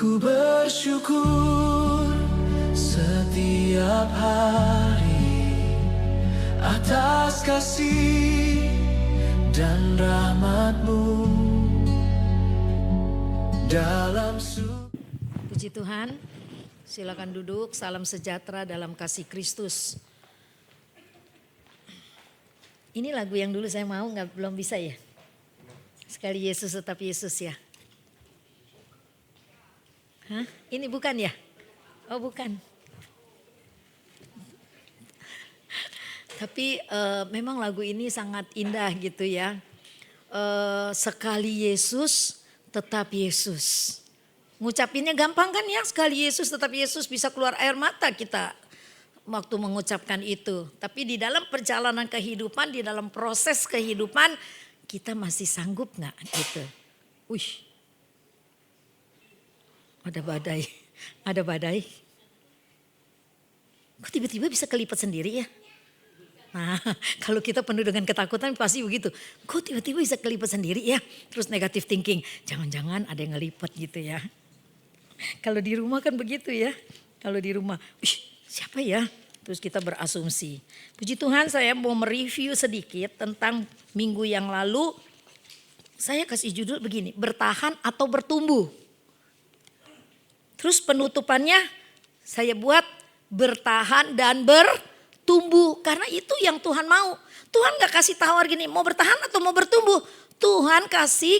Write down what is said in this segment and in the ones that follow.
Ku bersyukur setiap hari atas kasih dan rahmat-Mu dalam Puji Tuhan, silakan duduk. Salam sejahtera dalam kasih Kristus. Ini lagu yang dulu saya mau, belum bisa ya. Sekali Yesus tetap Yesus ya. Hah? Ini bukan ya? Oh bukan. Tapi memang lagu ini sangat indah gitu ya. Sekali Yesus tetap Yesus. Ngucapinnya gampang kan ya, sekali Yesus tetap Yesus, bisa keluar air mata kita waktu mengucapkan itu. Tapi di dalam perjalanan kehidupan, di dalam proses kehidupan, kita masih sanggup gak gitu. Wih. Ada badai. Kok tiba-tiba bisa kelipat sendiri ya? Nah, kalau kita penuh dengan ketakutan pasti begitu. Kok tiba-tiba bisa kelipat sendiri ya? Terus negative thinking, jangan-jangan ada yang ngelipat gitu ya. Kalau di rumah kan begitu ya. Kalau di rumah, siapa ya? Terus kita berasumsi. Puji Tuhan, saya mau mereview sedikit tentang minggu yang lalu. Saya kasih judul begini, bertahan atau bertumbuh. Terus penutupannya saya buat bertahan dan bertumbuh. Karena itu yang Tuhan mau. Tuhan gak kasih tawar gini, mau bertahan atau mau bertumbuh. Tuhan kasih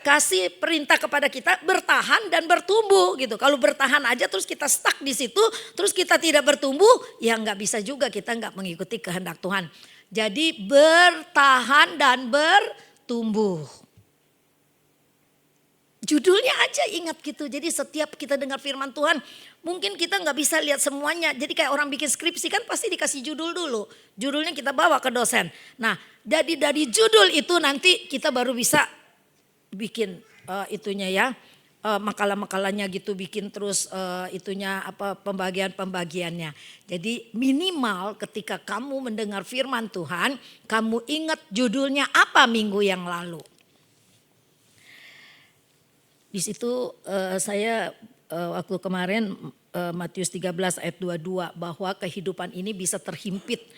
kasih perintah kepada kita bertahan dan bertumbuh gitu. Kalau bertahan aja terus kita stuck di situ, terus kita tidak bertumbuh, ya nggak bisa juga, kita nggak mengikuti kehendak Tuhan. Jadi bertahan dan bertumbuh. Judulnya aja ingat gitu. Jadi setiap kita dengar firman Tuhan, mungkin kita nggak bisa lihat semuanya. Jadi kayak orang bikin skripsi kan pasti dikasih judul dulu. Judulnya kita bawa ke dosen. Nah, dari judul itu nanti kita baru bisa bikin itunya ya, makalah-makalahnya gitu, bikin terus itunya apa pembagiannya. Jadi minimal ketika kamu mendengar firman Tuhan, kamu ingat judulnya apa minggu yang lalu. Di situ saya waktu kemarin Matius 13 ayat 22 bahwa kehidupan ini bisa terhimpit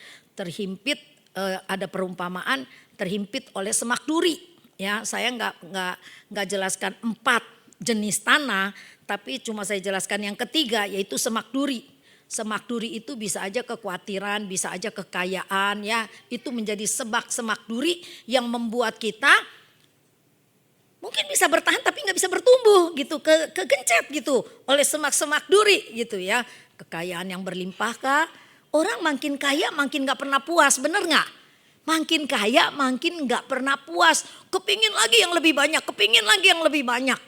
ada perumpamaan terhimpit oleh semak duri. Ya, saya nggak jelaskan 4 jenis tanah, tapi cuma saya jelaskan yang ketiga yaitu semak duri. Semak duri itu bisa aja kekhawatiran, bisa aja kekayaan ya, itu menjadi semak duri yang membuat kita mungkin bisa bertahan tapi nggak bisa bertumbuh gitu, kegencet gitu oleh semak-semak duri gitu ya. Kekayaan yang berlimpah kah? Orang makin kaya makin nggak pernah puas, bener nggak? Makin kaya makin nggak pernah puas, kepingin lagi yang lebih banyak, kepingin lagi yang lebih banyak.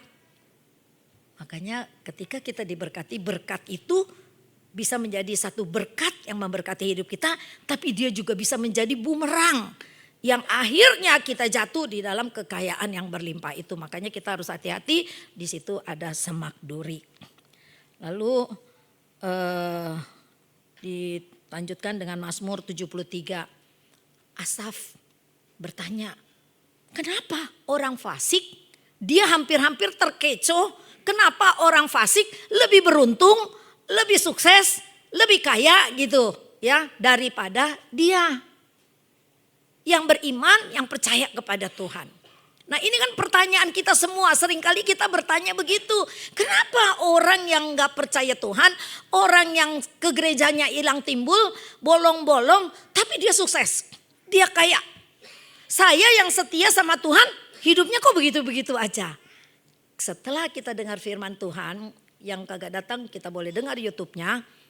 Makanya ketika kita diberkati, berkat itu bisa menjadi satu berkat yang memberkati hidup kita, tapi dia juga bisa menjadi bumerang yang akhirnya kita jatuh di dalam kekayaan yang berlimpah itu. Makanya kita harus hati-hati, di situ ada semak duri. Lalu dilanjutkan dengan Mazmur 73. Asaf bertanya, kenapa orang fasik dia hampir-hampir terkecoh? Kenapa orang fasik lebih beruntung, lebih sukses, lebih kaya gitu ya daripada dia yang beriman, yang percaya kepada Tuhan. Nah ini kan pertanyaan kita semua, seringkali kita bertanya begitu. Kenapa orang yang gak percaya Tuhan, orang yang ke gerejanya hilang timbul, bolong-bolong, tapi dia sukses, dia kaya. Saya yang setia sama Tuhan, hidupnya kok begitu-begitu aja. Setelah kita dengar firman Tuhan, yang kagak datang kita boleh dengar YouTube-nya.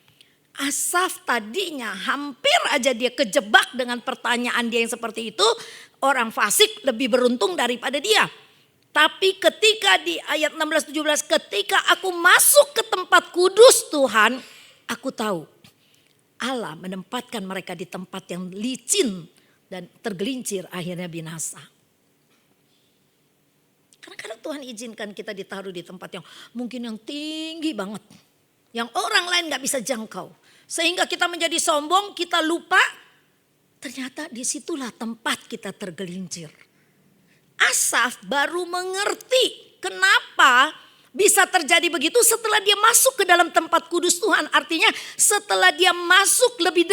Asaf tadinya hampir aja dia kejebak dengan pertanyaan dia yang seperti itu. Orang fasik lebih beruntung daripada dia. Tapi ketika di ayat 16-17, ketika aku masuk ke tempat kudus Tuhan, aku tahu Allah menempatkan mereka di tempat yang licin dan tergelincir, akhirnya binasa. Kadang-kadang Tuhan izinkan kita ditaruh di tempat yang mungkin yang tinggi banget, yang orang lain gak bisa jangkau. Sehingga kita menjadi sombong, kita lupa ternyata disitulah tempat kita tergelincir. Asaf baru mengerti kenapa bisa terjadi begitu? Setelah dia masuk ke dalam tempat kudus Tuhan. Artinya setelah dia masuk lebih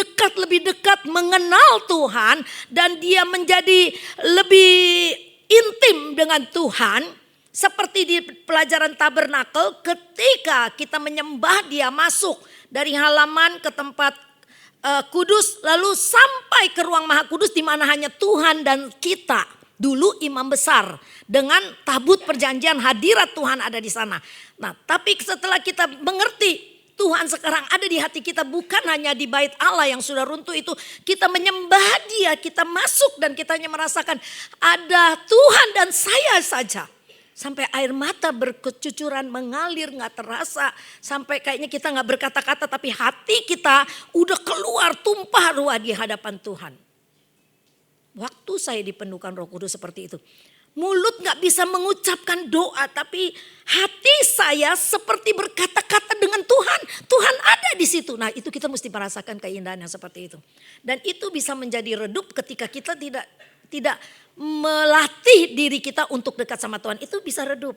dekat mengenal Tuhan. Dan dia menjadi lebih intim dengan Tuhan. Seperti di pelajaran tabernakel, ketika kita menyembah dia masuk dari halaman ke tempat kudus. Lalu sampai ke ruang maha kudus di mana hanya Tuhan dan kita. Dulu imam besar dengan tabut perjanjian, hadirat Tuhan ada di sana. Nah, tapi setelah kita mengerti Tuhan sekarang ada di hati kita, bukan hanya di bait Allah yang sudah runtuh itu. Kita menyembah dia, kita masuk dan kita hanya merasakan ada Tuhan dan saya saja. Sampai air mata berkecucuran mengalir gak terasa. Sampai kayaknya kita gak berkata-kata tapi hati kita udah keluar tumpah ruah di hadapan Tuhan. Waktu saya dipenuhkan Roh Kudus seperti itu. Mulut gak bisa mengucapkan doa, tapi hati saya seperti berkata-kata dengan Tuhan. Tuhan ada di situ. Nah, itu kita mesti merasakan keindahan yang seperti itu. Dan itu bisa menjadi redup ketika kita tidak melatih diri kita untuk dekat sama Tuhan. Itu bisa redup.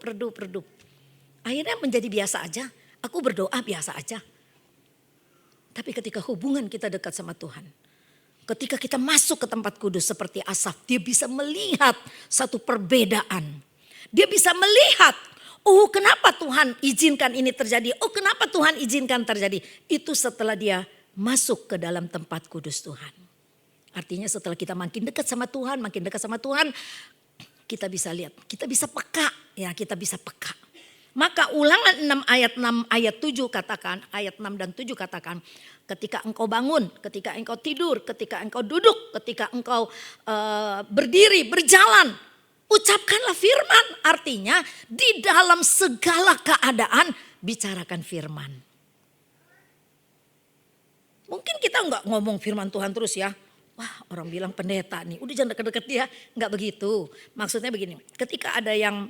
Akhirnya menjadi biasa aja. Aku berdoa biasa aja. Tapi ketika hubungan kita dekat sama Tuhan, ketika kita masuk ke tempat kudus seperti Asaf, dia bisa melihat satu perbedaan. Dia bisa melihat, oh kenapa Tuhan izinkan ini terjadi, oh kenapa Tuhan izinkan terjadi. Itu setelah dia masuk ke dalam tempat kudus Tuhan. Artinya setelah kita makin dekat sama Tuhan, kita bisa lihat, kita bisa peka. Ya, kita bisa peka. Maka Ulangan 6 ayat 7 katakan, ayat 6 dan 7 katakan, ketika engkau bangun, ketika engkau tidur, ketika engkau duduk, ketika engkau berdiri, berjalan, ucapkanlah firman. Artinya di dalam segala keadaan bicarakan firman. Mungkin kita enggak ngomong firman Tuhan terus ya. Wah, orang bilang pendeta nih, udah jangan deket-deket dia. Enggak begitu. Maksudnya begini, ketika ada yang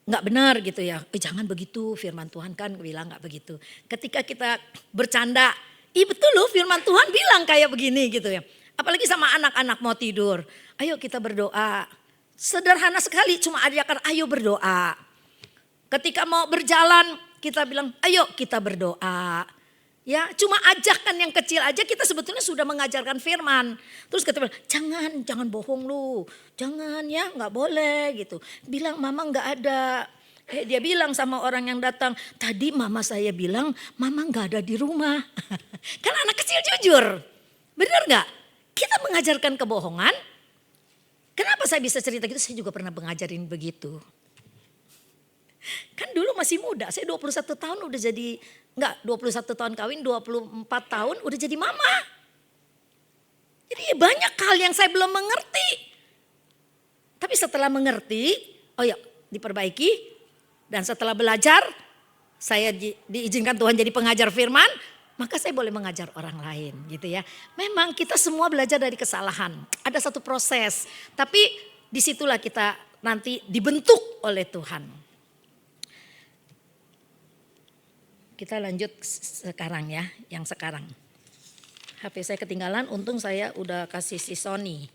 nggak benar gitu ya, jangan begitu, firman Tuhan kan bilang nggak begitu. Ketika kita bercanda, betul loh firman Tuhan bilang kayak begini gitu ya. Apalagi sama anak-anak mau tidur, ayo kita berdoa. Sederhana sekali, cuma ajarkan ayo berdoa. Ketika mau berjalan, kita bilang ayo kita berdoa. Ya, cuma ajakan yang kecil aja kita sebetulnya sudah mengajarkan firman. Terus kita bilang, jangan bohong lu. Jangan ya, gak boleh gitu. Bilang mama gak ada. Dia bilang sama orang yang datang, tadi mama saya bilang mama gak ada di rumah. Kan anak kecil jujur. Benar gak? Kita mengajarkan kebohongan. Kenapa saya bisa cerita gitu? Saya juga pernah mengajarin begitu. Kan dulu masih muda, saya 21 tahun udah jadi, 21 tahun kawin, 24 tahun udah jadi mama. Jadi banyak hal yang saya belum mengerti. Tapi setelah mengerti, oh ya diperbaiki. Dan setelah belajar, saya diizinkan Tuhan jadi pengajar firman, maka saya boleh mengajar orang lain gitu ya. Memang kita semua belajar dari kesalahan, ada satu proses. Tapi disitulah kita nanti dibentuk oleh Tuhan. Kita lanjut sekarang ya, yang sekarang. HP saya ketinggalan, untung saya udah kasih si Sony.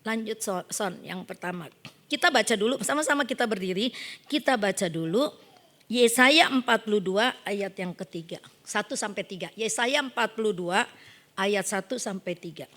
Lanjut Son, yang pertama. Kita baca dulu, sama-sama kita berdiri. Kita baca dulu Yesaya 42 ayat yang ketiga. 1 sampai 3. Yesaya 42 ayat 1 sampai 3.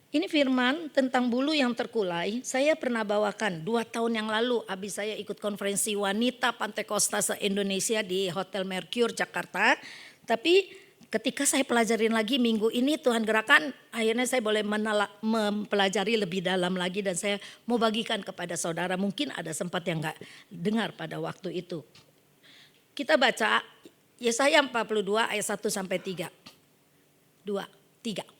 Ini firman tentang bulu yang terkulai. Saya pernah bawakan 2 tahun yang lalu. Habis saya ikut konferensi wanita Pantai Kosta se-Indonesia di Hotel Mercure Jakarta. Tapi ketika saya pelajarin lagi minggu ini Tuhan gerakan. Akhirnya saya boleh mempelajari lebih dalam lagi. Dan saya mau bagikan kepada saudara. Mungkin ada sempat yang gak dengar pada waktu itu. Kita baca Yesaya 42 ayat 1 sampai 3. 2, 3.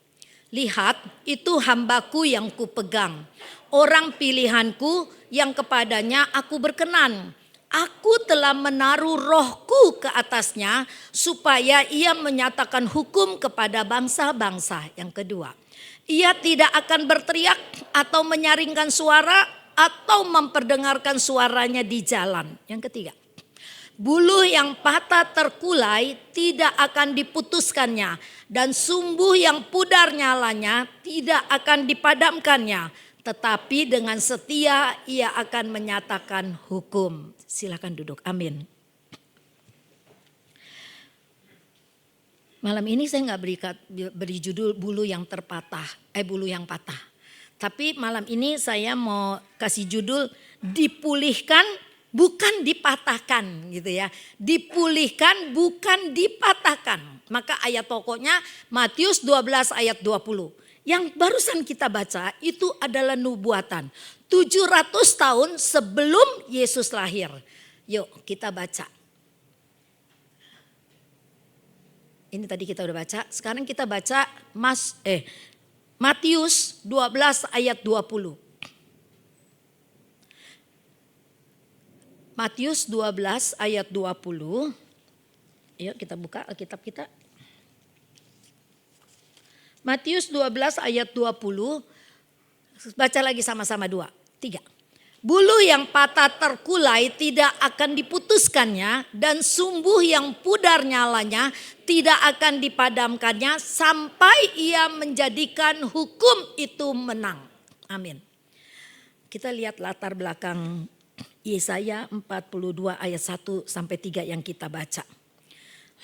Lihat, itu hambaku yang kupegang, orang pilihanku yang kepadanya aku berkenan. Aku telah menaruh rohku ke atasnya supaya ia menyatakan hukum kepada bangsa-bangsa. Yang kedua, ia tidak akan berteriak atau menyaringkan suara atau memperdengarkan suaranya di jalan. Yang ketiga, bulu yang patah terkulai tidak akan diputuskannya. Dan sumbu yang pudar nyalanya tidak akan dipadamkannya. tetapi dengan setia ia akan menyatakan hukum. Silakan duduk. Amin. Malam ini saya nggak beri judul bulu yang bulu yang patah. Tapi malam ini saya mau kasih judul dipulihkan bukan dipatahkan gitu ya. Dipulihkan bukan dipatahkan. Maka ayat pokoknya Matius 12 ayat 20. Yang barusan kita baca itu adalah nubuatan. 700 tahun sebelum Yesus lahir. Yuk kita baca. Ini tadi kita udah baca. Sekarang kita baca Matius 12 ayat 20. Matius 12 ayat 20. Yuk kita buka Alkitab kita. Matius 12 ayat 20. Baca lagi sama-sama 2, 3. Bulu yang patah terkulai tidak akan diputuskannya dan sumbu yang pudar nyalanya tidak akan dipadamkannya sampai ia menjadikan hukum itu menang. Amin. Kita lihat latar belakang Yesaya 42 ayat 1 sampai 3 yang kita baca.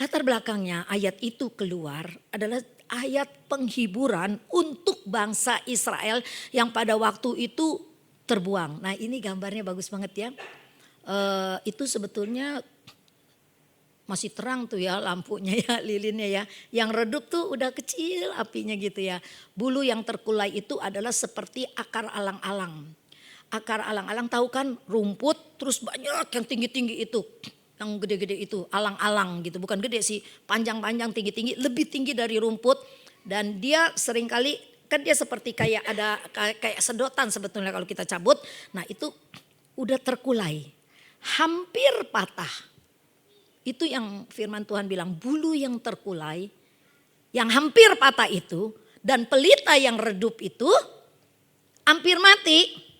Latar belakangnya ayat itu keluar adalah ayat penghiburan untuk bangsa Israel yang pada waktu itu terbuang. Nah ini gambarnya bagus banget ya. Itu sebetulnya masih terang tuh ya lampunya ya, lilinnya ya. Yang redup tuh udah kecil apinya gitu ya. Bulu yang terkulai itu adalah seperti akar alang-alang. Akar alang-alang tahu kan rumput terus banyak yang tinggi-tinggi itu. Yang gede-gede itu alang-alang gitu. Bukan gede sih, panjang-panjang tinggi-tinggi, lebih tinggi dari rumput. Dan dia seringkali kan dia seperti kayak ada kayak sedotan sebetulnya kalau kita cabut. Nah itu udah terkulai, hampir patah. Itu yang firman Tuhan bilang bulu yang terkulai, yang hampir patah itu dan pelita yang redup itu hampir mati.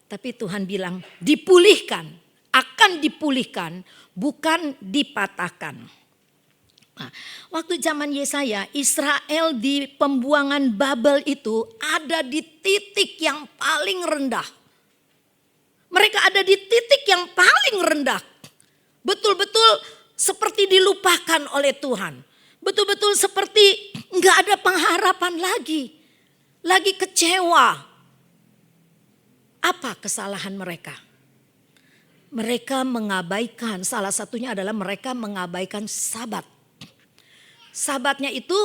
Tapi Tuhan bilang dipulihkan, akan dipulihkan bukan dipatahkan. Nah, waktu zaman Yesaya, Israel di pembuangan Babel itu ada di titik yang paling rendah. Mereka ada di titik yang paling rendah. Betul-betul seperti dilupakan oleh Tuhan. Betul-betul seperti nggak ada pengharapan lagi. Lagi kecewa. Apa kesalahan mereka? Mereka mengabaikan, salah satunya adalah mereka mengabaikan sabat. Sabatnya itu,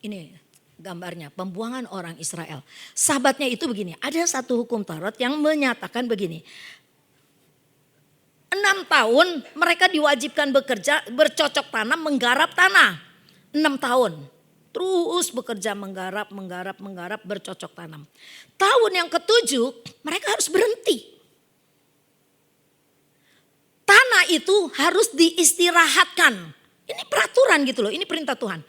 ini gambarnya pembuangan orang Israel. Sabatnya itu begini, ada satu hukum Taurat yang menyatakan begini. 6 tahun mereka diwajibkan bekerja, bercocok tanam, menggarap tanah. 6 tahun. Terus bekerja menggarap, bercocok tanam. Tahun yang ke-7 mereka harus berhenti. Tanah itu harus diistirahatkan. Ini peraturan gitu loh, ini perintah Tuhan.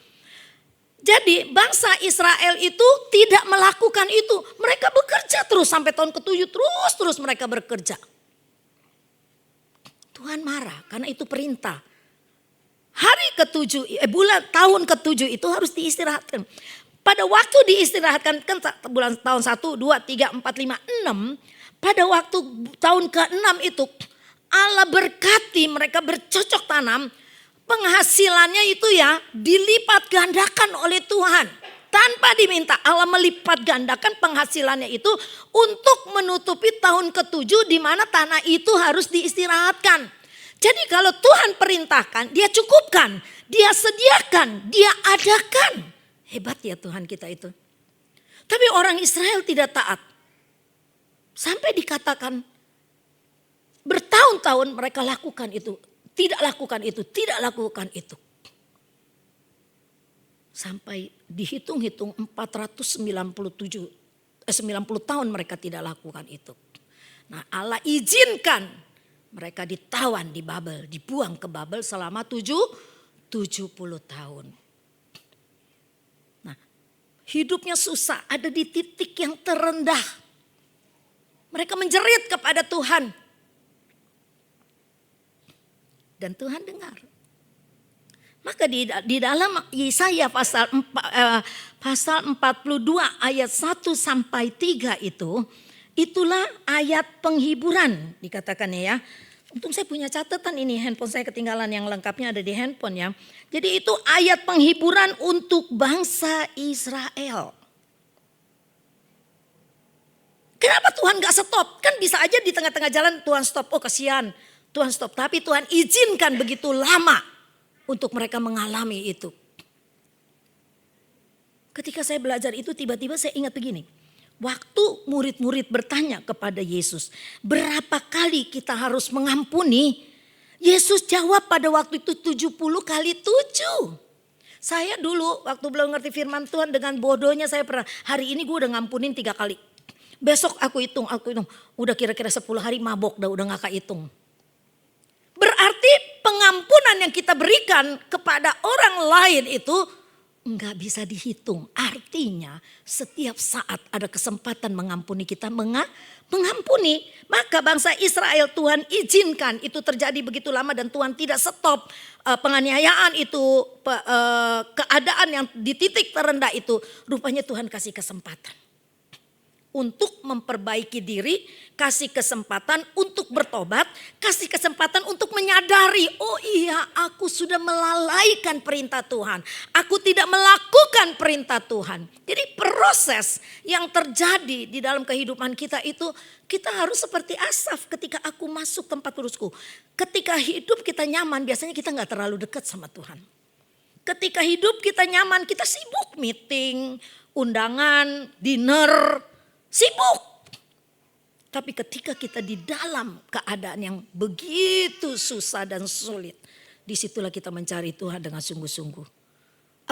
Jadi bangsa Israel itu tidak melakukan itu. Mereka bekerja terus sampai tahun ke-7 terus mereka bekerja. Tuhan marah karena itu perintah. Hari ke-7, tahun ke-7 itu harus diistirahatkan. Pada waktu diistirahatkan kan bulan tahun 1, 2, 3, 4, 5, 6. Pada waktu tahun ke-6 itu Allah berkati mereka bercocok tanam. Penghasilannya itu ya dilipat gandakan oleh Tuhan. Tanpa diminta Allah melipat gandakan penghasilannya itu untuk menutupi tahun ke-7 di mana tanah itu harus diistirahatkan. Jadi kalau Tuhan perintahkan, dia cukupkan, dia sediakan, dia adakan. Hebat ya Tuhan kita itu. Tapi orang Israel tidak taat. Sampai dikatakan bertahun-tahun mereka lakukan itu. Tidak lakukan itu, tidak lakukan itu. Sampai dihitung-hitung 90 tahun mereka tidak lakukan itu. Nah Allah izinkan mereka ditawan di Babel, dibuang ke Babel selama 70 tahun. Nah, hidupnya susah, ada di titik yang terendah. Mereka menjerit kepada Tuhan. Dan Tuhan dengar. Maka di dalam Yesaya pasal 42 ayat 1 sampai 3 itulah ayat penghiburan dikatakannya ya. Untung saya punya catatan ini, handphone saya ketinggalan, yang lengkapnya ada di handphone ya. Jadi itu ayat penghiburan untuk bangsa Israel. Kenapa Tuhan gak stop? Kan bisa aja di tengah-tengah jalan Tuhan stop, oh kasihan Tuhan stop. Tapi Tuhan izinkan begitu lama untuk mereka mengalami itu. Ketika saya belajar itu tiba-tiba saya ingat begini. Waktu murid-murid bertanya kepada Yesus, berapa kali kita harus mengampuni? Yesus jawab pada waktu itu 70 kali 7. Saya dulu waktu belum ngerti firman Tuhan, dengan bodohnya saya pernah, hari ini gue udah ngampunin 3 kali. Besok aku hitung. Udah kira-kira 10 hari mabok udah gak kehitung. Berarti pengampunan yang kita berikan kepada orang lain itu nggak bisa dihitung. Artinya setiap saat ada kesempatan mengampuni, kita mengampuni. Maka bangsa Israel Tuhan izinkan itu terjadi begitu lama dan Tuhan tidak stop penganiayaan itu, keadaan yang di titik terendah itu. Rupanya Tuhan kasih kesempatan untuk memperbaiki diri, kasih kesempatan untuk bertobat, kasih kesempatan untuk menyadari, oh iya aku sudah melalaikan perintah Tuhan, aku tidak melakukan perintah Tuhan. Jadi proses yang terjadi di dalam kehidupan kita itu, kita harus seperti Asaf ketika aku masuk tempat kudusku. Ketika hidup kita nyaman, biasanya kita gak terlalu dekat sama Tuhan. Ketika hidup kita nyaman, kita sibuk meeting, undangan, dinner, sibuk. Tapi ketika kita di dalam keadaan yang begitu susah dan sulit, disitulah kita mencari Tuhan dengan sungguh-sungguh.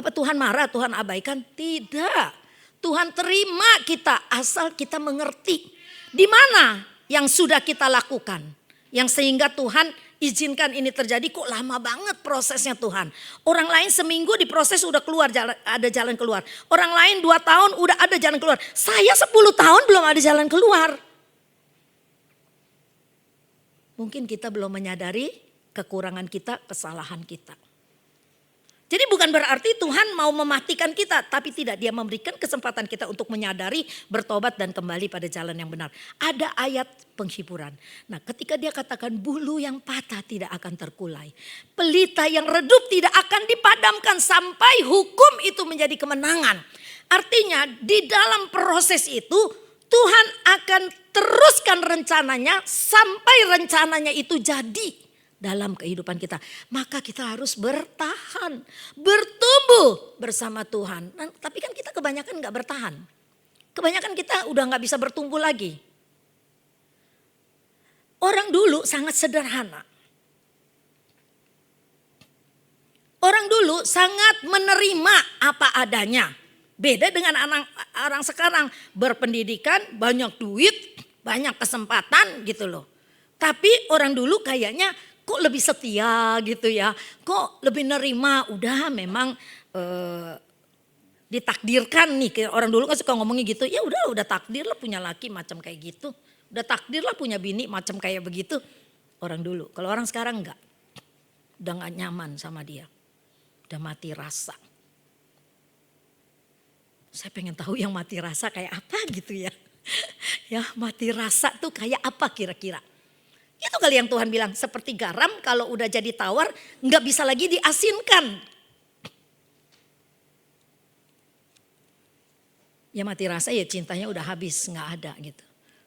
Apa Tuhan marah, Tuhan abaikan? Tidak. Tuhan terima kita asal kita mengerti di mana yang sudah kita lakukan, yang sehingga Tuhan izinkan ini terjadi. Kok lama banget prosesnya Tuhan. Orang lain seminggu diproses udah keluar, ada jalan keluar. Orang lain 2 tahun udah ada jalan keluar. Saya 10 tahun belum ada jalan keluar. Mungkin kita belum menyadari kekurangan kita, kesalahan kita. Jadi bukan berarti Tuhan mau mematikan kita, tapi tidak, Dia memberikan kesempatan kita untuk menyadari, bertobat dan kembali pada jalan yang benar. Ada ayat penghiburan. Nah, ketika Dia katakan bulu yang patah tidak akan terkulai, pelita yang redup tidak akan dipadamkan sampai hukum itu menjadi kemenangan. Artinya di dalam proses itu Tuhan akan teruskan rencananya sampai rencananya itu jadi dalam kehidupan kita. Maka kita harus bertahan, bertumbuh bersama Tuhan. Nah, tapi kan kita kebanyakan gak bertahan. Kebanyakan kita udah gak bisa bertumbuh lagi. Orang dulu sangat sederhana. Orang dulu sangat menerima apa adanya. Beda dengan orang sekarang, berpendidikan, banyak duit, banyak kesempatan gitu loh. Tapi orang dulu kayaknya kok lebih setia gitu ya. Kok lebih nerima, udah memang ditakdirkan nih. Orang dulu kan suka ngomongnya gitu, ya udah takdir lah punya laki macam kayak gitu. Udah takdir lah punya bini macam kayak begitu. Orang dulu, kalau orang sekarang enggak. Udah gak nyaman sama dia. Udah mati rasa. Saya pengen tahu yang mati rasa kayak apa gitu ya. Ya mati rasa tuh kayak apa kira-kira. Itu kali yang Tuhan bilang, seperti garam kalau udah jadi tawar nggak bisa lagi diasinkan. Ya mati rasa ya cintanya udah habis, nggak ada gitu.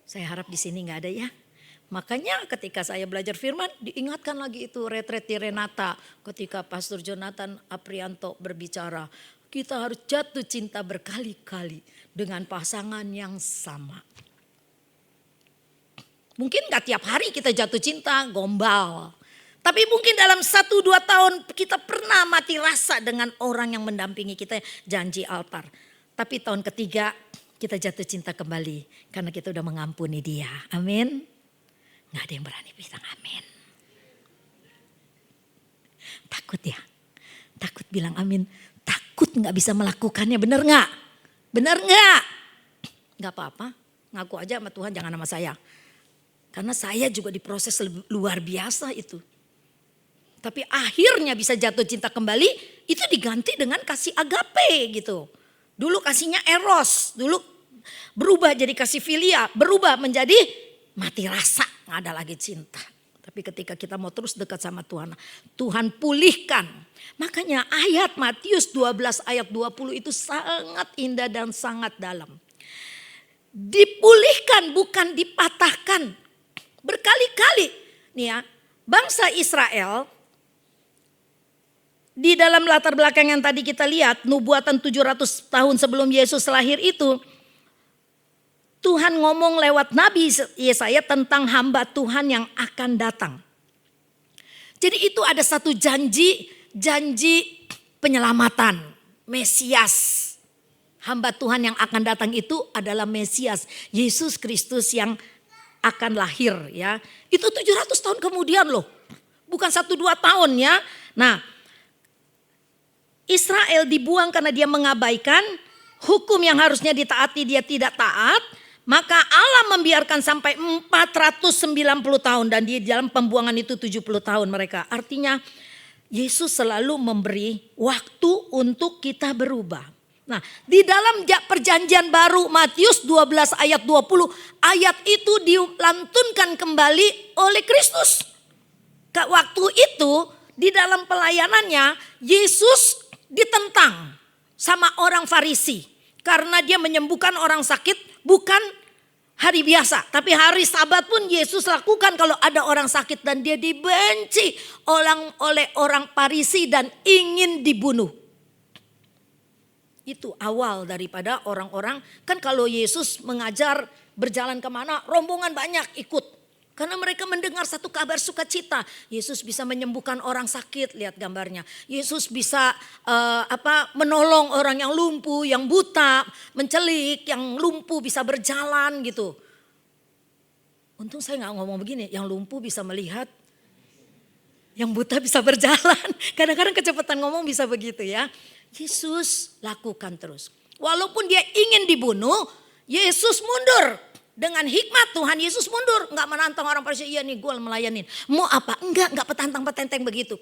Saya harap di sini nggak ada ya. Makanya ketika saya belajar firman diingatkan lagi itu retret di Renata. Ketika Pastor Jonathan Aprianto berbicara. Kita harus jatuh cinta berkali-kali dengan pasangan yang sama. Mungkin gak tiap hari kita jatuh cinta, gombal. Tapi mungkin dalam 1-2 tahun kita pernah mati rasa dengan orang yang mendampingi kita, janji altar. Tapi tahun ketiga kita jatuh cinta kembali karena kita udah mengampuni dia. Amin. Gak ada yang berani bilang amin. Takut ya? Takut bilang amin. Takut gak bisa melakukannya, bener gak? Bener gak? Gak apa-apa, ngaku aja sama Tuhan, jangan sama saya. Karena saya juga diproses luar biasa itu. Tapi akhirnya bisa jatuh cinta kembali, itu diganti dengan kasih agape gitu. Dulu kasihnya eros, dulu berubah jadi kasih filia, berubah menjadi mati rasa, nggak ada lagi cinta. Tapi ketika kita mau terus dekat sama Tuhan, Tuhan pulihkan. Makanya ayat Matius 12 ayat 20 itu sangat indah dan sangat dalam. Dipulihkan bukan dipatahkan. Berkali-kali nih ya, bangsa Israel di dalam latar belakang yang tadi kita lihat, nubuatan 700 tahun sebelum Yesus lahir itu, Tuhan ngomong lewat Nabi Yesaya tentang hamba Tuhan yang akan datang. Jadi itu ada satu janji penyelamatan, Mesias. Hamba Tuhan yang akan datang itu adalah Mesias, Yesus Kristus yang akan lahir ya. Itu 700 tahun kemudian loh. Bukan 1-2 tahun ya. Nah, Israel dibuang karena dia mengabaikan hukum yang harusnya ditaati, dia tidak taat. Maka Allah membiarkan sampai 490 tahun dan di dalam pembuangan itu 70 tahun mereka. Artinya Yesus selalu memberi waktu untuk kita berubah. Nah, di dalam perjanjian baru Matius 12 ayat 20, ayat itu dilantunkan kembali oleh Kristus. Waktu itu di dalam pelayanannya Yesus ditentang sama orang Farisi. Karena dia menyembuhkan orang sakit bukan hari biasa. Tapi hari Sabat pun Yesus lakukan kalau ada orang sakit. Dan dia dibenci oleh orang Farisi dan ingin dibunuh. Itu awal daripada orang-orang. Kan kalau Yesus mengajar berjalan kemana, rombongan banyak ikut. Karena mereka mendengar satu kabar sukacita. Yesus bisa menyembuhkan orang sakit, lihat gambarnya. Yesus bisa menolong orang yang lumpuh, yang buta, mencelik, yang lumpuh bisa berjalan gitu. Untung saya nggak ngomong begini, yang lumpuh bisa melihat, yang buta bisa berjalan. Kadang-kadang kecepatan ngomong bisa begitu ya. Yesus lakukan terus. Walaupun dia ingin dibunuh, Yesus mundur. Dengan hikmat Tuhan Yesus mundur. Enggak menantang orang Farisi, iya nih gue melayanin. Mau apa? Enggak petantang-petenteng begitu.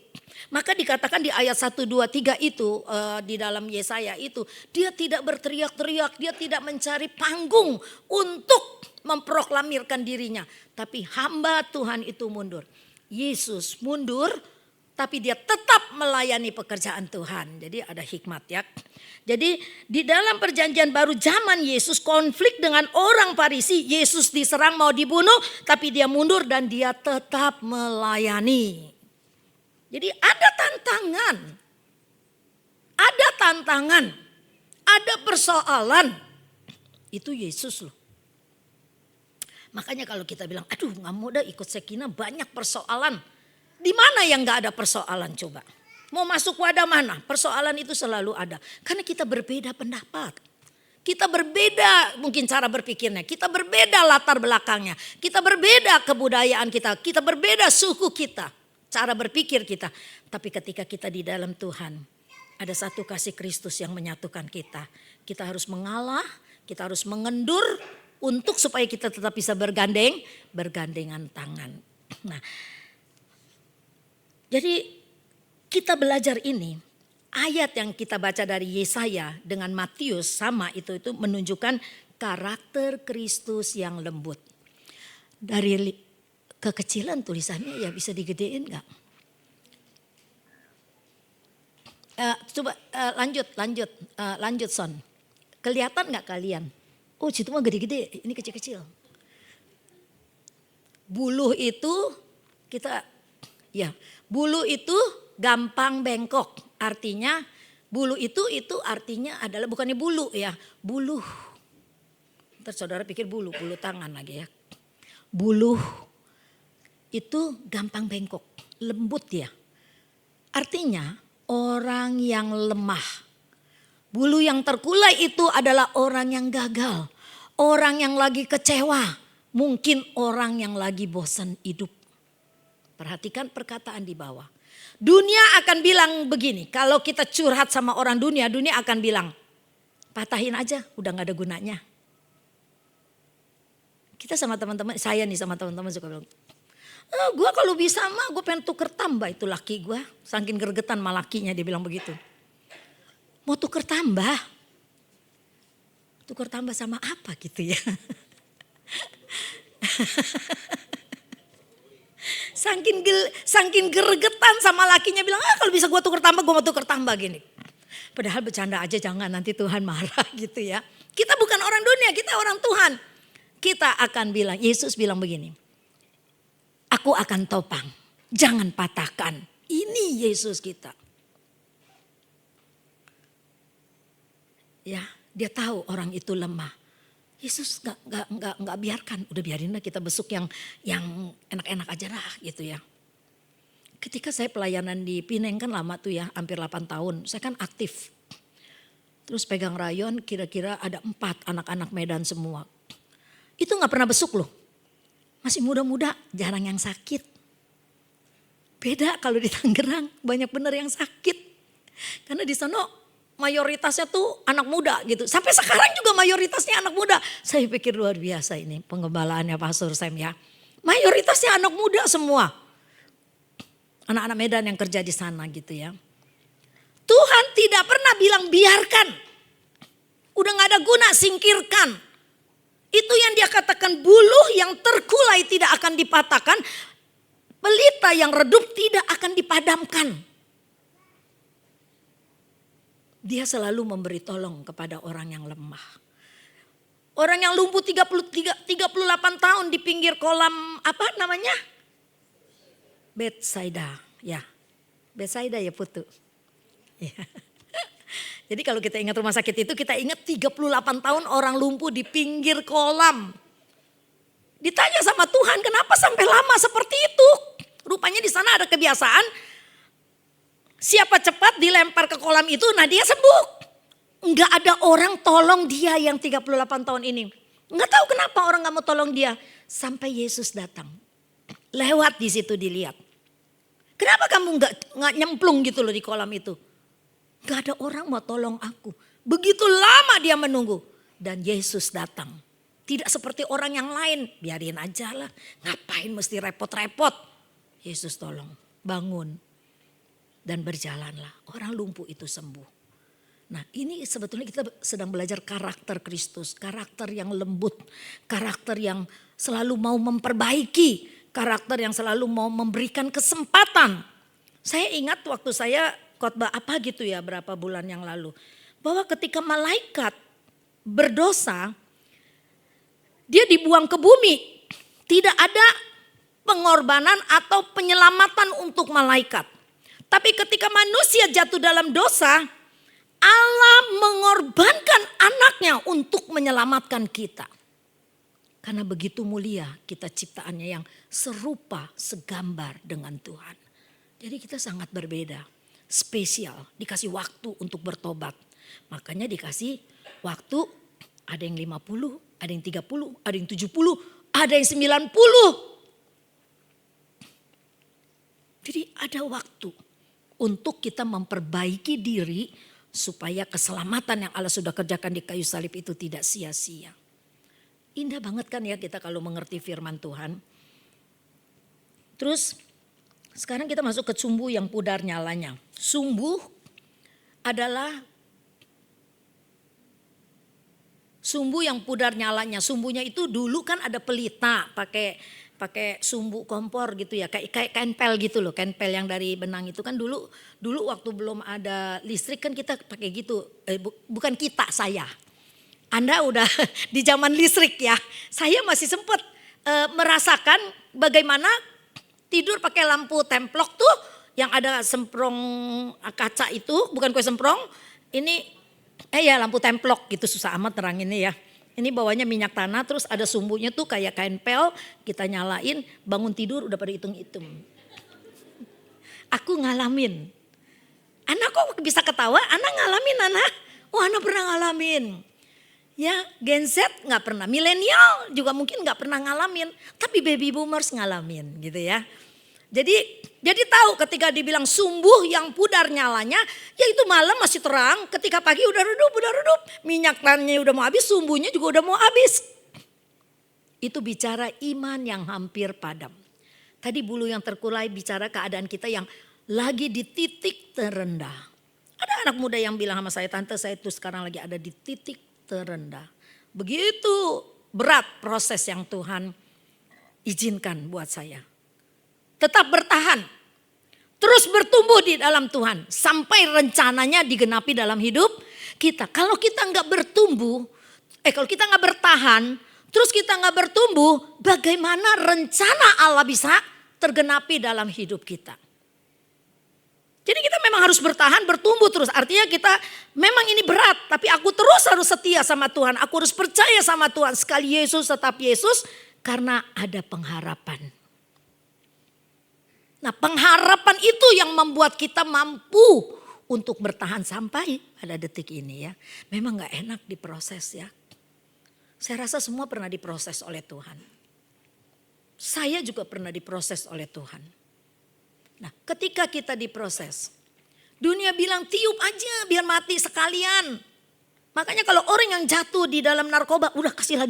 Maka dikatakan di ayat 1, 2, 3 itu di dalam Yesaya itu. Dia tidak berteriak-teriak, dia tidak mencari panggung untuk memproklamirkan dirinya. Tapi hamba Tuhan itu mundur. Yesus mundur tapi dia tetap melayani pekerjaan Tuhan. Jadi ada hikmat ya. Jadi di dalam perjanjian baru zaman Yesus konflik dengan orang Farisi. Yesus diserang mau dibunuh tapi dia mundur dan dia tetap melayani. Jadi ada tantangan. Ada tantangan. Ada persoalan. Itu Yesus loh. Makanya kalau kita bilang aduh gak mau dah ikut Sekina banyak persoalan. Di mana yang gak ada persoalan coba? Mau masuk wadah mana? Persoalan itu selalu ada. Karena kita berbeda pendapat. Kita berbeda mungkin cara berpikirnya. Kita berbeda latar belakangnya. Kita berbeda kebudayaan kita. Kita berbeda suku kita. Cara berpikir kita. Tapi ketika kita di dalam Tuhan. Ada satu kasih Kristus yang menyatukan kita. Kita harus mengalah. Kita harus mengendur. Untuk supaya kita tetap bisa bergandengan tangan. Nah, jadi kita belajar ini, ayat yang kita baca dari Yesaya dengan Matius sama itu menunjukkan karakter Kristus yang lembut. Dari kekecilan tulisannya ya bisa digedein gak? Coba lanjut Son. Kelihatan gak kalian? Oh situ mah gede-gede, ini kecil-kecil. Buluh itu buluh itu gampang bengkok. Artinya buluh itu artinya adalah bukannya bulu ya. Buluh. Ntar saudara pikir bulu tangan lagi ya. Buluh itu gampang bengkok. Lembut ya. Artinya orang yang lemah. Bulu yang terkulai itu adalah orang yang gagal. Orang yang lagi kecewa. Mungkin orang yang lagi bosan hidup. Perhatikan perkataan di bawah. Dunia akan bilang begini. Kalau kita curhat sama orang dunia akan bilang. Patahin aja, udah gak ada gunanya. Kita sama teman-teman, saya nih sama teman-teman suka bilang. Gue kalau bisa mah gue pengen tuker tambah itu laki gue. Saking gergetan sama lakinya dia bilang begitu. Mau tuker tambah? Tuker tambah sama apa gitu ya. Saking gergetan sama lakinya bilang, kalau bisa gue tuker tambah, gue mau tuker tambah gini. Padahal bercanda aja, jangan nanti Tuhan marah gitu ya. Kita bukan orang dunia, kita orang Tuhan. Kita akan bilang, Yesus bilang begini. Aku akan topang, jangan patahkan. Ini Yesus kita. Ya, dia tahu orang itu lemah. Yesus nggak biarkan, udah biarin lah kita besuk yang enak-enak aja lah gitu ya. Ketika saya pelayanan di Pineng kan lama tuh ya, hampir 8 tahun. Saya kan aktif. Terus pegang rayon kira-kira ada 4 anak-anak Medan semua. Itu nggak pernah besuk loh. Masih muda-muda, jarang yang sakit. Beda kalau di Tangerang, banyak bener yang sakit. Karena di sana mayoritasnya tuh anak muda gitu. Sampai sekarang juga mayoritasnya anak muda. Saya pikir luar biasa ini penggembalaannya Pastor Sam ya. Mayoritasnya anak muda semua. Anak-anak Medan yang kerja di sana gitu ya. Tuhan tidak pernah bilang biarkan. Udah gak ada guna, singkirkan. Itu yang dia katakan, buluh yang terkulai tidak akan dipatahkan. Pelita yang redup tidak akan dipadamkan. Dia selalu memberi tolong kepada orang yang lemah. Orang yang lumpuh 38 tahun di pinggir kolam apa namanya? Betsaida. Ya, Betsaida ya Putu. Ya. Jadi kalau kita ingat rumah sakit itu, kita ingat 38 tahun orang lumpuh di pinggir kolam. Ditanya sama Tuhan, kenapa sampai lama seperti itu? Rupanya di sana ada kebiasaan, siapa cepat dilempar ke kolam itu, nah dia sembuh. Enggak ada orang tolong dia yang 38 tahun ini. Enggak tahu kenapa orang enggak mau tolong dia. Sampai Yesus datang. Lewat di situ dilihat. Kenapa kamu enggak nyemplung gitu loh di kolam itu? Gak ada orang mau tolong aku. Begitu lama dia menunggu. Dan Yesus datang. Tidak seperti orang yang lain. Biarin aja lah. Ngapain mesti repot-repot. Yesus tolong. Bangun. Dan berjalanlah. Orang lumpuh itu sembuh. Nah ini sebetulnya kita sedang belajar karakter Kristus. Karakter yang lembut. Karakter yang selalu mau memperbaiki. Karakter yang selalu mau memberikan kesempatan. Saya ingat waktu saya khotbah apa gitu ya berapa bulan yang lalu. Bahwa ketika malaikat berdosa, dia dibuang ke bumi. Tidak ada pengorbanan atau penyelamatan untuk malaikat. Tapi ketika manusia jatuh dalam dosa, Allah mengorbankan anaknya untuk menyelamatkan kita. Karena begitu mulia kita ciptaannya yang serupa, segambar dengan Tuhan. Jadi kita sangat berbeda. Spesial, dikasih waktu untuk bertobat. Makanya dikasih waktu, ada yang 50, ada yang 30, ada yang 70, ada yang 90. Jadi ada waktu untuk kita memperbaiki diri supaya keselamatan yang Allah sudah kerjakan di kayu salib itu tidak sia-sia. Indah banget kan ya kita kalau mengerti firman Tuhan. Terus sekarang kita masuk ke sumbu yang pudar nyalanya. Sumbu adalah sumbu yang pudar nyalanya. Sumbunya itu dulu kan ada pelita pakai sumbu kompor gitu ya. Kayak kain pel gitu loh. Kain pel yang dari benang itu kan dulu waktu belum ada listrik kan kita pakai gitu. Bukan kita, saya. Anda udah di zaman listrik ya. Saya masih sempat merasakan bagaimana tidur pakai lampu templok tuh yang ada semprong kaca itu, bukan kue semprong. Ini ya lampu templok gitu, susah amat teranginnya ya. Ini bawahnya minyak tanah, terus ada sumbunya tuh kayak kain pel, kita nyalain, bangun tidur udah pada hitung-hitung. Aku ngalamin. Anak kok bisa ketawa? Anak ngalamin anak? Oh anak pernah ngalamin. Ya Gen Z gak pernah, milenial juga mungkin gak pernah ngalamin. Tapi baby boomers ngalamin gitu ya. Jadi tahu ketika dibilang sumbu yang pudar nyalanya, ya itu malam masih terang, ketika pagi udah redup. Minyak tanahnya udah mau habis, sumbunya juga udah mau habis. Itu bicara iman yang hampir padam. Tadi bulu yang terkulai bicara keadaan kita yang lagi di titik terendah. Ada anak muda yang bilang sama saya, tante saya itu sekarang lagi ada di titik terendah. Begitu berat proses yang Tuhan izinkan buat saya. Tetap bertahan. Terus bertumbuh di dalam Tuhan. Sampai rencananya digenapi dalam hidup kita. Kalau kita nggak bertumbuh, kalau kita nggak bertahan, terus kita nggak bertumbuh, bagaimana rencana Allah bisa tergenapi dalam hidup kita? Jadi kita memang harus bertahan, bertumbuh terus. Artinya kita memang ini berat, tapi aku terus harus setia sama Tuhan. Aku harus percaya sama Tuhan. Sekali Yesus tetap Yesus, karena ada pengharapan. Nah, pengharapan itu yang membuat kita mampu untuk bertahan sampai pada detik ini ya. Memang gak enak diproses ya. Saya rasa semua pernah diproses oleh Tuhan. Saya juga pernah diproses oleh Tuhan. Nah, ketika kita diproses, dunia bilang tiup aja biar mati sekalian. Makanya kalau orang yang jatuh di dalam narkoba, udah kasih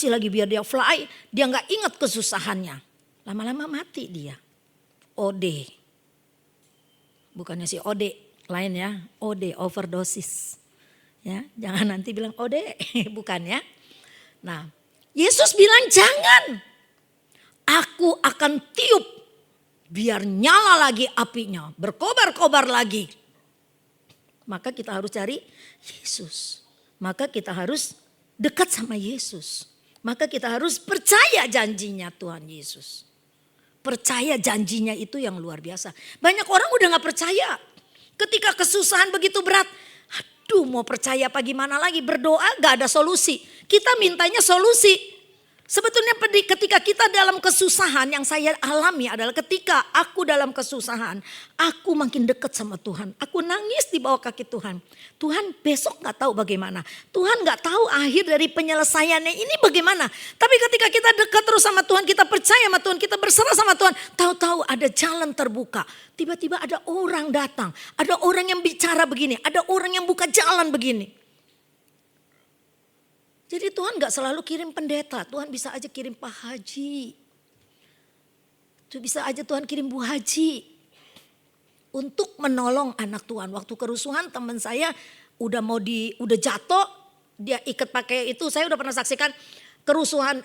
lagi biar dia fly. Dia gak ingat kesusahannya. Lama-lama mati dia. OD. Bukannya si OD lain ya. OD, overdosis. Ya, jangan nanti bilang OD, bukan ya. Nah, Yesus bilang jangan. Aku akan tiup biar nyala lagi apinya, berkobar-kobar lagi. Maka kita harus cari Yesus. Maka kita harus dekat sama Yesus. Maka kita harus percaya janjinya Tuhan Yesus. Percaya janjinya itu yang luar biasa. Banyak orang udah gak percaya. Ketika kesusahan begitu berat. Aduh, mau percaya apa gimana lagi. Berdoa gak ada solusi. Kita mintanya solusi. Sebetulnya ketika kita dalam kesusahan, yang saya alami adalah ketika aku dalam kesusahan, aku makin dekat sama Tuhan. Aku nangis di bawah kaki Tuhan. Tuhan besok gak tahu bagaimana. Tuhan gak tahu akhir dari penyelesaiannya ini bagaimana. Tapi ketika kita dekat terus sama Tuhan, kita percaya sama Tuhan, kita berserah sama Tuhan. Tahu-tahu ada jalan terbuka. Tiba-tiba ada orang datang. Ada orang yang bicara begini. Ada orang yang buka jalan begini. Jadi Tuhan gak selalu kirim pendeta. Tuhan bisa aja kirim Pak Haji. Itu bisa aja Tuhan kirim Bu Haji. Untuk menolong anak Tuhan. Waktu kerusuhan teman saya udah jatuh. Dia ikat pakai itu. Saya udah pernah saksikan kerusuhan.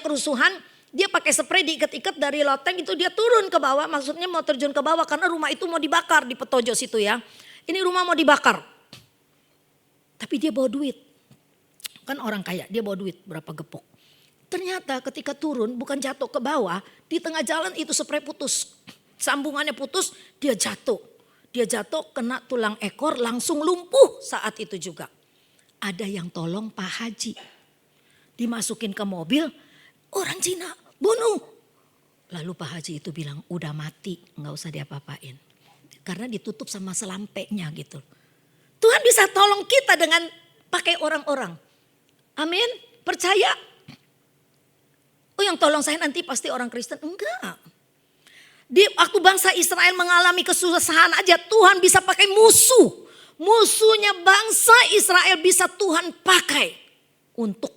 Kerusuhan. Dia pakai spray diikat-ikat dari loteng itu. Dia turun ke bawah. Maksudnya mau terjun ke bawah. Karena rumah itu mau dibakar di Petojo situ ya. Ini rumah mau dibakar. Tapi dia bawa duit. Kan orang kaya, dia bawa duit berapa gepok. Ternyata ketika turun bukan jatuh ke bawah, di tengah jalan itu spray putus. Sambungannya putus, dia jatuh. Dia jatuh kena tulang ekor langsung lumpuh saat itu juga. Ada yang tolong Pak Haji. Dimasukin ke mobil, orang Cina bunuh. Lalu Pak Haji itu bilang udah mati, gak usah diapa-apain. Karena ditutup sama selampeknya gitu. Tuhan bisa tolong kita dengan pakai orang-orang. Amin, percaya. Oh yang tolong saya nanti pasti orang Kristen. Enggak. Di waktu bangsa Israel mengalami kesusahan aja Tuhan bisa pakai musuh. Musuhnya bangsa Israel bisa Tuhan pakai untuk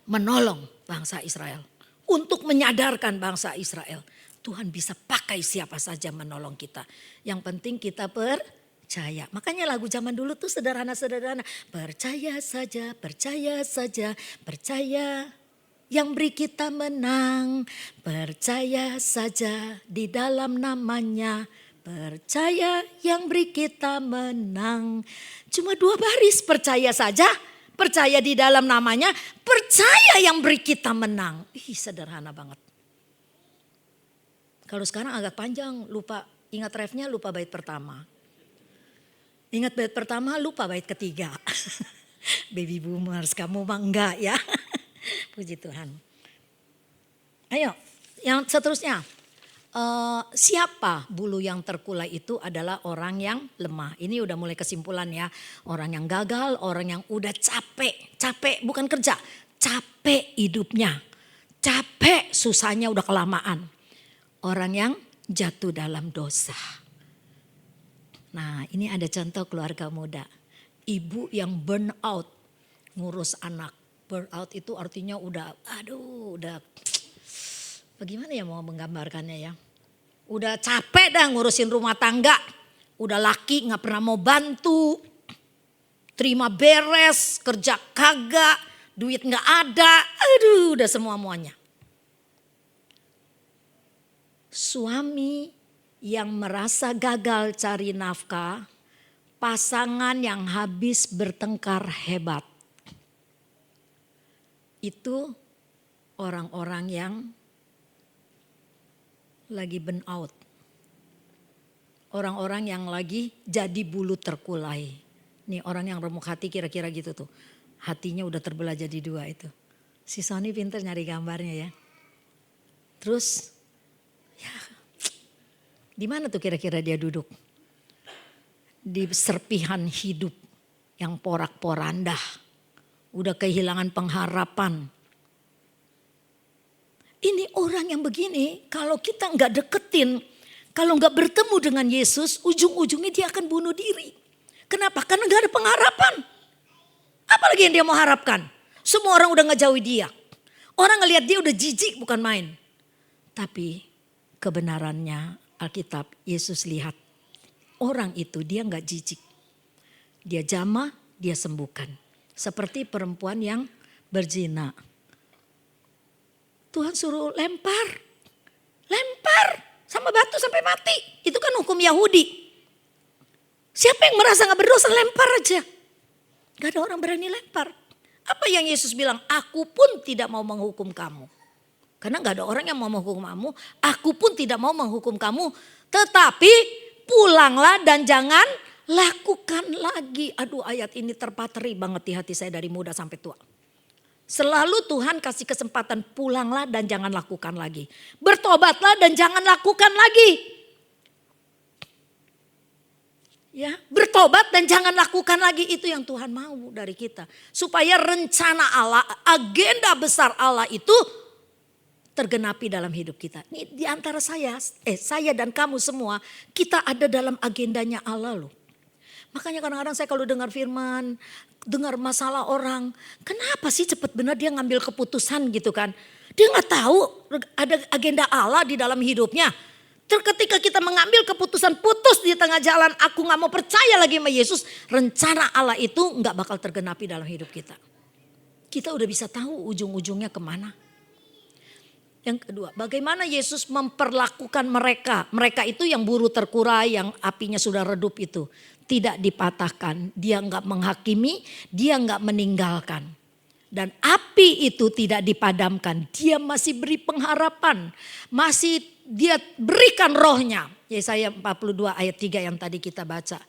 menolong bangsa Israel. Untuk menyadarkan bangsa Israel. Tuhan bisa pakai siapa saja menolong kita. Yang penting kita percaya. Makanya lagu zaman dulu tuh sederhana-sederhana. Percaya saja, percaya yang beri kita menang. Percaya saja di dalam namanya. Percaya yang beri kita menang. Cuma 2 baris, percaya saja, percaya di dalam namanya. Percaya yang beri kita menang. Sederhana banget. Kalau sekarang agak panjang, lupa ingat refnya, lupa bait pertama. Ingat bait pertama, lupa bait ketiga. Baby boomers, kamu mah enggak ya. Puji Tuhan. Ayo, yang seterusnya. Siapa bulu yang terkulai itu adalah orang yang lemah. Ini udah mulai kesimpulan ya. Orang yang gagal, orang yang udah capek. Capek bukan kerja, capek hidupnya. Capek susahnya udah kelamaan. Orang yang jatuh dalam dosa. Nah ini ada contoh keluarga muda. Ibu yang burn out ngurus anak. Burn out itu artinya udah Bagaimana ya mau menggambarkannya ya? Udah capek dah ngurusin rumah tangga. Udah laki gak pernah mau bantu. Terima beres, kerja kagak, duit gak ada. Aduh udah semua-muanya. Suami yang merasa gagal cari nafkah. Pasangan yang habis bertengkar hebat. Itu orang-orang yang lagi burn out. Orang-orang yang lagi jadi bulu terkulai. Nih orang yang remuk hati kira-kira gitu tuh. Hatinya udah terbelah jadi dua itu. Si Sony pinter nyari gambarnya ya. Terus ya di mana tuh kira-kira dia duduk? Di serpihan hidup yang porak-poranda. Udah kehilangan pengharapan. Ini orang yang begini, kalau kita nggak deketin, kalau nggak bertemu dengan Yesus, ujung-ujungnya dia akan bunuh diri. Kenapa? Karena nggak ada pengharapan. Apalagi yang dia mau harapkan? Semua orang udah ngejauhi dia. Orang ngelihat dia udah jijik bukan main. Tapi kebenarannya Alkitab, Yesus lihat orang itu dia nggak jijik. Dia jamah, dia sembuhkan. Seperti perempuan yang berzina. Tuhan suruh lempar sama batu sampai mati. Itu kan hukum Yahudi. Siapa yang merasa gak berdosa lempar aja. Gak ada orang berani lempar. Apa yang Yesus bilang? Aku pun tidak mau menghukum kamu. Karena gak ada orang yang mau menghukum kamu. Aku pun tidak mau menghukum kamu. Tetapi pulanglah dan jangan lakukan lagi. Aduh ayat ini terpatri banget di hati saya dari muda sampai tua. Selalu Tuhan kasih kesempatan pulanglah dan jangan lakukan lagi. Bertobatlah dan jangan lakukan lagi. Ya, bertobat dan jangan lakukan lagi, itu yang Tuhan mau dari kita. Supaya rencana Allah, agenda besar Allah itu tergenapi dalam hidup kita. Ini di antara saya dan kamu semua, kita ada dalam agendanya Allah loh. Makanya kadang-kadang saya kalau dengar firman, dengar masalah orang, kenapa sih cepat benar dia ngambil keputusan gitu kan. Dia gak tahu ada agenda Allah di dalam hidupnya. Ketika kita mengambil keputusan putus di tengah jalan, aku gak mau percaya lagi sama Yesus, rencana Allah itu gak bakal tergenapi dalam hidup kita. Kita udah bisa tahu ujung-ujungnya kemana. Yang kedua, bagaimana Yesus memperlakukan mereka. Mereka itu yang buru terkurai, yang apinya sudah redup itu. Tidak dipatahkan, dia enggak menghakimi, dia enggak meninggalkan. Dan api itu tidak dipadamkan, dia masih beri pengharapan. Masih dia berikan rohnya. Yesaya 42 ayat 3 yang tadi kita baca.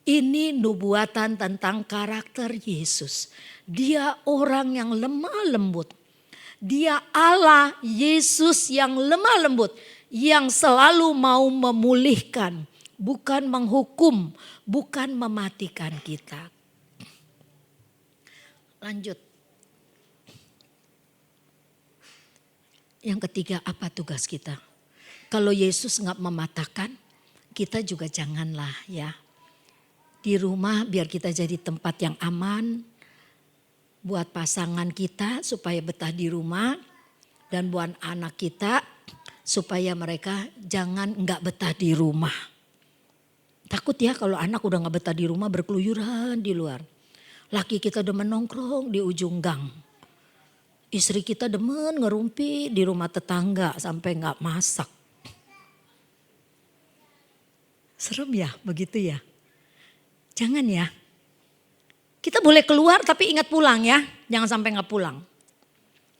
Ini nubuatan tentang karakter Yesus. Dia orang yang lemah lembut. Dia Allah Yesus yang lemah lembut. Yang selalu mau memulihkan. Bukan menghukum. Bukan mematikan kita. Lanjut. Yang ketiga, apa tugas kita? Kalau Yesus nggak mematahkan, kita juga janganlah ya. Di rumah biar kita jadi tempat yang aman. Buat pasangan kita supaya betah di rumah. Dan buat anak kita supaya mereka jangan nggak betah di rumah. Takut ya kalau anak udah nggak betah di rumah berkeluyuran di luar. Laki kita demen nongkrong di ujung gang. Istri kita demen ngerumpi di rumah tetangga sampai nggak masak. Serem ya begitu ya. Jangan ya. Kita boleh keluar tapi ingat pulang ya. Jangan sampai nggak pulang.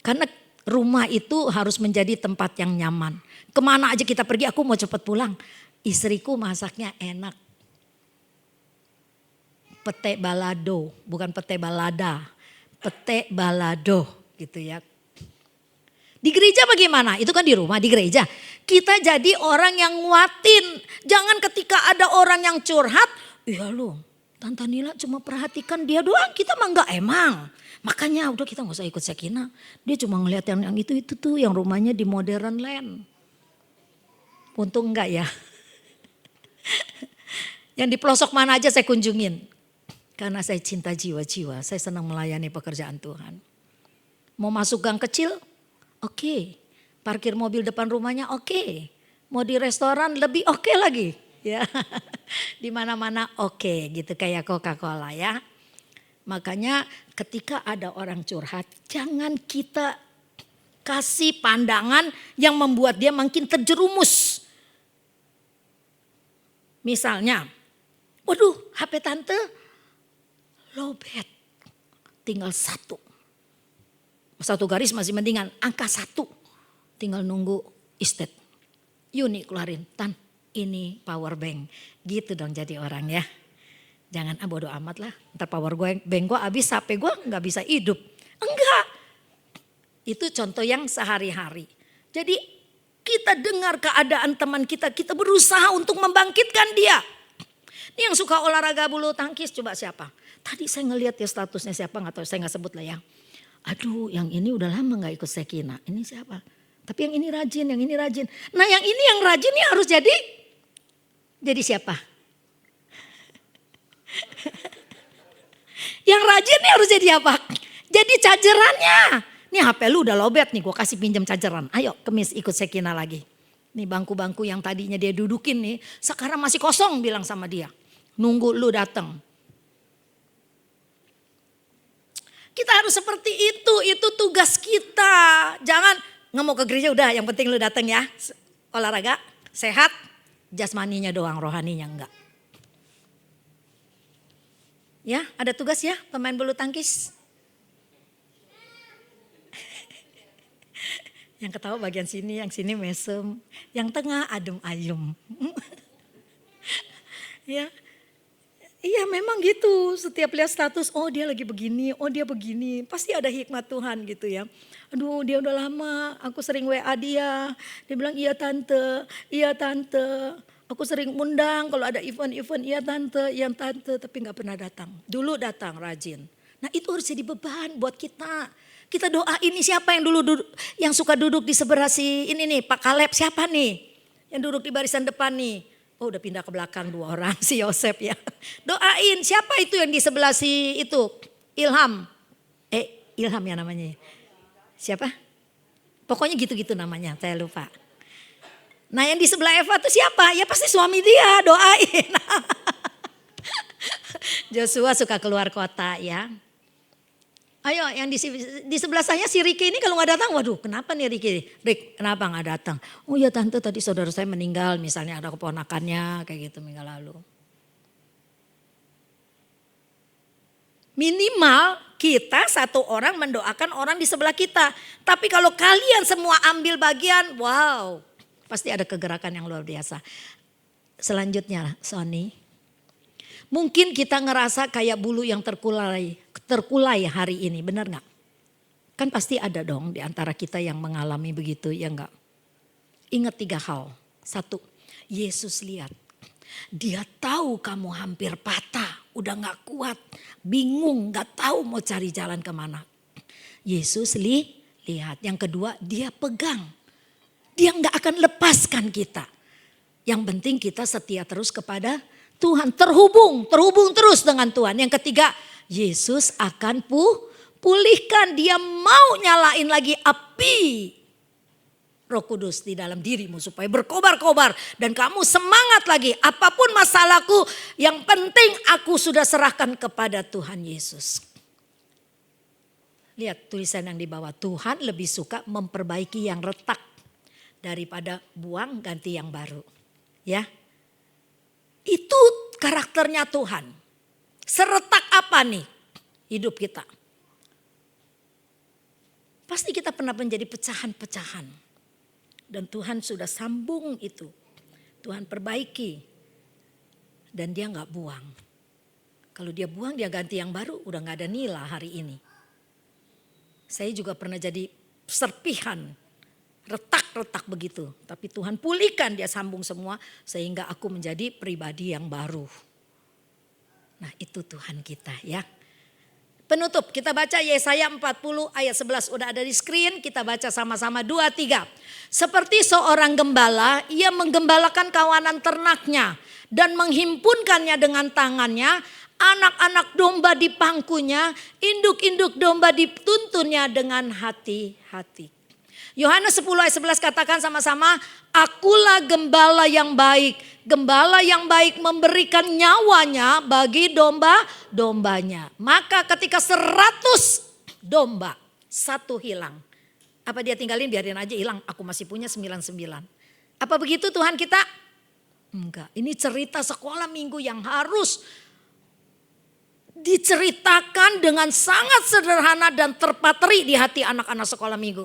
Karena rumah itu harus menjadi tempat yang nyaman. Kemana aja kita pergi aku mau cepat pulang. Istriku masaknya enak. Pete balado, bukan pete balada. Pete balado gitu ya. Di gereja bagaimana? Itu kan di rumah, di gereja. Kita jadi orang yang nguatin. Jangan ketika ada orang yang curhat. Iya loh, Tante Nila cuma perhatikan dia doang. Kita mah enggak emang. Makanya udah kita gak usah ikut Sekina. Dia cuma ngeliat yang itu tuh. Yang rumahnya di Modern Land. Untung enggak ya. Yang di pelosok mana aja saya kunjungin. Karena saya cinta jiwa-jiwa. Saya senang melayani pekerjaan Tuhan. Mau masuk gang kecil? Oke. Parkir mobil depan rumahnya oke. Mau di restoran lebih oke lagi. Ya, di mana-mana oke gitu kayak Coca-Cola ya. Makanya ketika ada orang curhat, jangan kita kasih pandangan yang membuat dia makin terjerumus. Misalnya, waduh HP tante lowbat, tinggal 1. 1 garis masih mendingan, angka 1. Tinggal nunggu istet. Yuni keluarin, Tan ini power bank. Gitu dong jadi orang ya. Jangan bodo amat lah, ntar power bank gue habis, HP gue gak bisa hidup. Enggak, itu contoh yang sehari-hari. Jadi kita dengar keadaan teman kita, kita berusaha untuk membangkitkan dia. Ini yang suka olahraga bulu tangkis, coba siapa? Tadi saya ngelihat ya statusnya siapa, gak tahu, saya gak sebut lah ya. Aduh yang ini udah lama gak ikut Sekina, ini siapa? Tapi yang ini rajin, yang ini rajin. Nah yang ini yang rajin nih harus jadi siapa? Yang rajin nih harus jadi apa? Jadi chargerannya. Nih HP lu udah lowbat nih, gue kasih pinjam chargeran. Ayo Kemis ikut Sekina lagi. Nih bangku-bangku yang tadinya dia dudukin nih, sekarang masih kosong bilang sama dia. Nunggu lu datang. Kita harus seperti itu tugas kita. Jangan nggak mau ke gereja udah, yang penting lu datang ya. Olahraga, sehat, jasmaninya doang, rohaninya enggak. Ya, ada tugas ya pemain bulu tangkis. Yang ketawa bagian sini, yang sini mesem, yang tengah adem ayem. Ya, iya memang gitu. Setiap lihat status, oh dia lagi begini, oh dia begini, pasti ada hikmat Tuhan gitu ya. Aduh dia udah lama, aku sering WA dia bilang iya tante, iya tante. Aku sering undang kalau ada event-event, iya tante, tapi gak pernah datang. Dulu datang rajin. Nah itu harus jadi beban buat kita. Kita doa ini siapa yang dulu duduk, yang suka duduk di sebelah si ini nih, Pak Kaleb siapa nih? Yang duduk di barisan depan nih. Oh udah pindah ke belakang 2 orang, si Yosef ya. Doain siapa itu yang di sebelah si itu, Ilham. Ilham ya namanya. Siapa? Pokoknya gitu-gitu namanya, saya lupa. Nah yang di sebelah Eva itu siapa? Ya pasti suami dia, doain. Joshua suka keluar kota ya. Ayo yang di sebelah saya si Riki ini kalau gak datang, waduh kenapa nih Riki? Rik kenapa gak datang? Oh ya tante tadi saudara saya meninggal, misalnya ada keponakannya kayak gitu minggu lalu. Minimal kita 1 orang mendoakan orang di sebelah kita. Tapi kalau kalian semua ambil bagian, wow. Pasti ada kegerakan yang luar biasa. Selanjutnya Sony. Mungkin kita ngerasa kayak bulu yang terkulai hari ini, benar gak? Kan pasti ada dong di antara kita yang mengalami begitu, ya enggak? Ingat 3 hal. 1, Yesus lihat. Dia tahu kamu hampir patah, udah gak kuat, bingung, gak tahu mau cari jalan kemana. Yesus lihat. Yang kedua, dia pegang. Dia gak akan lepaskan kita. Yang penting kita setia terus kepada Tuhan. Terhubung terus dengan Tuhan. Yang ketiga, Yesus akan pulihkan. Dia mau nyalain lagi api Roh Kudus di dalam dirimu supaya berkobar-kobar. Dan kamu semangat lagi. Apapun masalahku, yang penting aku sudah serahkan kepada Tuhan Yesus. Lihat tulisan yang di bawah. Tuhan lebih suka memperbaiki yang retak daripada buang ganti yang baru. Ya. Itu karakternya Tuhan. Seretak apa nih hidup kita? Pasti kita pernah menjadi pecahan-pecahan. Dan Tuhan sudah sambung itu. Tuhan perbaiki. Dan dia gak buang. Kalau dia buang dia ganti yang baru, udah gak ada nila hari ini. Saya juga pernah jadi serpihan. Retak-retak begitu. Tapi Tuhan pulihkan, dia sambung semua. Sehingga aku menjadi pribadi yang baru. Nah itu Tuhan kita ya. Penutup kita baca Yesaya 40 ayat 11. Udah ada di screen, kita baca sama-sama 2, 3. Seperti seorang gembala, ia menggembalakan kawanan ternaknya. Dan menghimpunkannya dengan tangannya. Anak-anak domba di pangkunya, induk-induk domba dituntunnya dengan hati-hati. Yohanes 10 ayat 11 katakan sama-sama, akulah gembala yang baik. Gembala yang baik memberikan nyawanya bagi domba-dombanya. Maka ketika 100 domba, satu hilang. Apa dia tinggalin, biarin aja hilang, aku masih punya 99. Apa begitu Tuhan kita? Enggak, ini cerita sekolah minggu yang harus diceritakan dengan sangat sederhana dan terpatri di hati anak-anak sekolah minggu.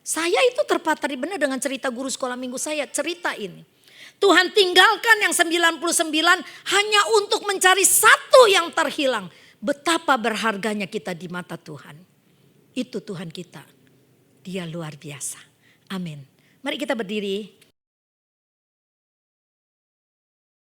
Saya itu terpatri benar dengan cerita guru sekolah minggu saya, cerita ini. Tuhan tinggalkan yang 99 hanya untuk mencari satu yang terhilang. Betapa berharganya kita di mata Tuhan. Itu Tuhan kita. Dia luar biasa. Amin. Mari kita berdiri.